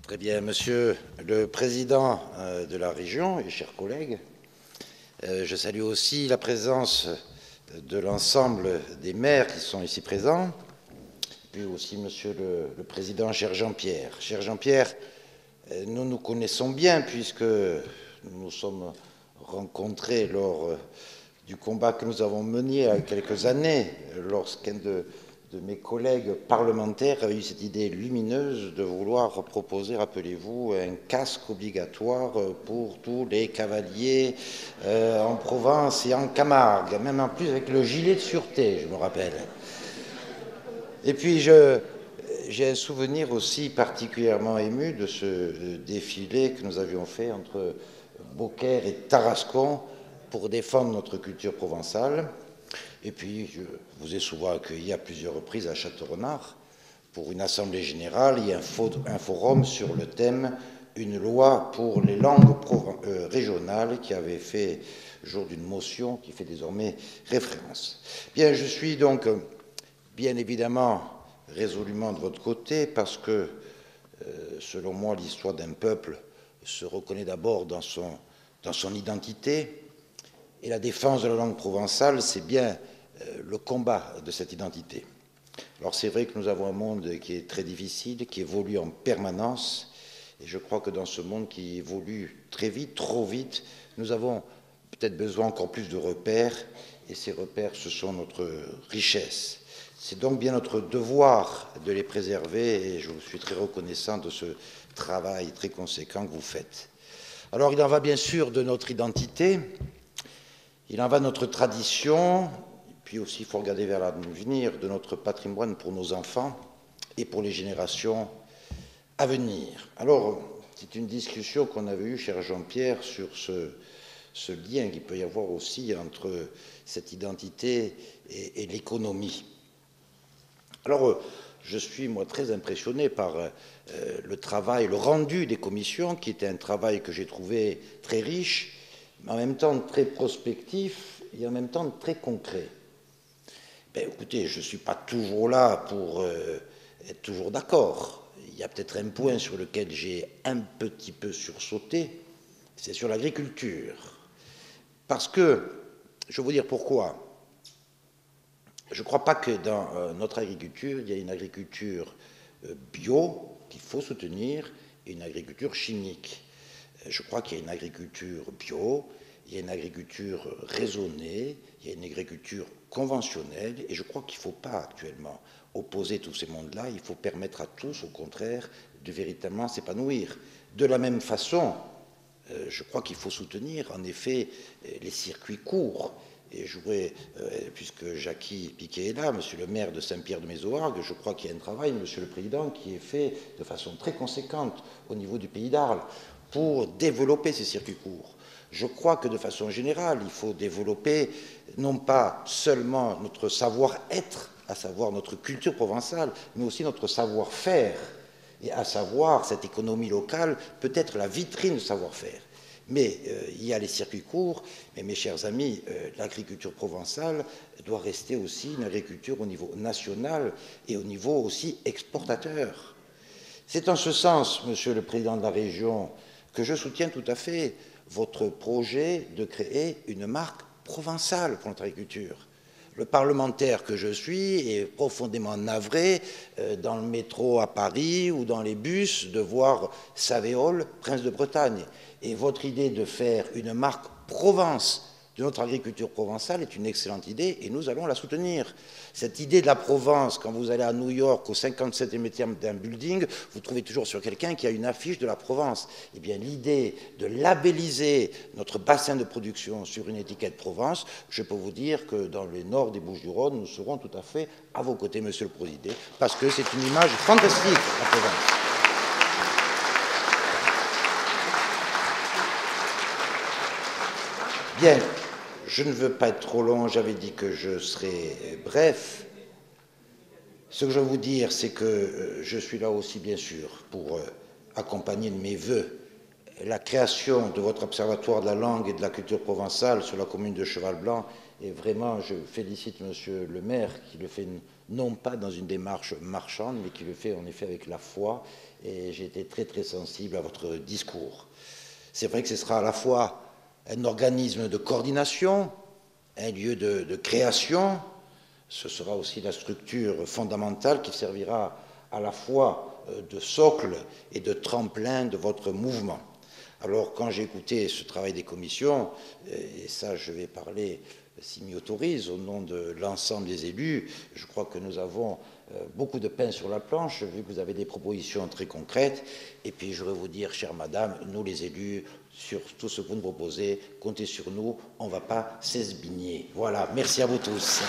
Très bien, Monsieur le Président de la région et chers collègues, je salue aussi la présence de l'ensemble des maires qui sont ici présents, puis aussi Monsieur le Président, cher Jean-Pierre. Cher Jean-Pierre, nous nous connaissons bien puisque nous nous sommes rencontrés lors du combat que nous avons mené il y a quelques années, lorsqu'un de mes collègues parlementaires avait eu cette idée lumineuse de vouloir proposer, rappelez-vous, un casque obligatoire pour tous les cavaliers en Provence et en Camargue, même en plus avec le gilet de sûreté, je me rappelle. Et puis j'ai un souvenir aussi particulièrement ému de ce défilé que nous avions fait entre Beaucaire et Tarascon pour défendre notre culture provençale. Et puis, je vous ai souvent accueilli à plusieurs reprises à Châteaurenard pour une assemblée générale et un forum sur le thème « Une loi pour les langues régionales » qui avait fait jour d'une motion qui fait désormais référence. Bien, je suis donc bien évidemment résolument de votre côté parce que, selon moi, l'histoire d'un peuple se reconnaît d'abord dans son identité. Et la défense de la langue provençale, c'est bien le combat de cette identité. Alors c'est vrai que nous avons un monde qui est très difficile, qui évolue en permanence, et je crois que dans ce monde qui évolue très vite, trop vite, nous avons peut-être besoin encore plus de repères, et ces repères, ce sont notre richesse. C'est donc bien notre devoir de les préserver, et je vous suis très reconnaissant de ce travail très conséquent que vous faites. Alors il en va bien sûr de notre identité. Il en va de notre tradition, puis aussi il faut regarder vers l'avenir, de notre patrimoine pour nos enfants et pour les générations à venir. Alors, c'est une discussion qu'on avait eue, cher Jean-Pierre, sur ce lien qu'il peut y avoir aussi entre cette identité et l'économie. Alors, je suis, moi, très impressionné par le travail, le rendu des commissions, qui était un travail que j'ai trouvé très riche, mais en même temps très prospectif et en même temps très concret. Ben, écoutez, je ne suis pas toujours là pour être toujours d'accord. Il y a peut-être un point sur lequel j'ai un petit peu sursauté, c'est sur l'agriculture. Parce que, je vais vous dire pourquoi. Je ne crois pas que dans notre agriculture, il y ait une agriculture bio qu'il faut soutenir et une agriculture chimique. Je crois qu'il y a une agriculture bio, il y a une agriculture raisonnée, il y a une agriculture conventionnelle, et je crois qu'il ne faut pas actuellement opposer tous ces mondes-là, il faut permettre à tous, au contraire, de véritablement s'épanouir. De la même façon, je crois qu'il faut soutenir, en effet, les circuits courts. Et je voudrais, puisque Jackie Piquet est là, monsieur le maire de Saint-Pierre-de-Mézoargues, je crois qu'il y a un travail, monsieur le président, qui est fait de façon très conséquente au niveau du pays d'Arles pour développer ces circuits courts. Je crois que de façon générale, il faut développer non pas seulement notre savoir-être, à savoir notre culture provençale, mais aussi notre savoir-faire, et à savoir cette économie locale peut être la vitrine du savoir-faire. Mais il y a les circuits courts, mais mes chers amis, l'agriculture provençale doit rester aussi une agriculture au niveau national et au niveau aussi exportateur. C'est en ce sens, monsieur le président de la région, que je soutiens tout à fait votre projet de créer une marque provençale pour notre agriculture. Le parlementaire que je suis est profondément navré dans le métro à Paris ou dans les bus de voir Savéole, Prince de Bretagne. Et votre idée de faire une marque Provence de notre agriculture provençale est une excellente idée et nous allons la soutenir. Cette idée de la Provence, quand vous allez à New York au 57e étage d'un building, vous trouvez toujours sur quelqu'un qui a une affiche de la Provence. Eh bien, l'idée de labelliser notre bassin de production sur une étiquette Provence, je peux vous dire que dans le nord des Bouches-du-Rhône, nous serons tout à fait à vos côtés, monsieur le Président, parce que c'est une image fantastique, la Provence. Bien, je ne veux pas être trop long, j'avais dit que je serais bref. Ce que je veux vous dire, c'est que je suis là aussi, bien sûr, pour accompagner de mes vœux la création de votre observatoire de la langue et de la culture provençale sur la commune de Cheval-Blanc Et vraiment, je félicite Monsieur le maire qui le fait non pas dans une démarche marchande, mais qui le fait en effet avec la foi. Et j'ai été très très sensible à votre discours. C'est vrai que ce sera à la fois un organisme de coordination, un lieu de création. Ce sera aussi la structure fondamentale qui servira à la fois de socle et de tremplin de votre mouvement. Alors, quand j'ai écouté ce travail des commissions, et ça je vais parler, s'il m'y autorise, au nom de l'ensemble des élus, je crois que nous avons beaucoup de pain sur la planche, vu que vous avez des propositions très concrètes. Et puis, je voudrais vous dire, chère madame, nous les élus, sur tout ce que vous nous proposez, comptez sur nous, on ne va pas s'esbigner. Voilà, merci à vous tous.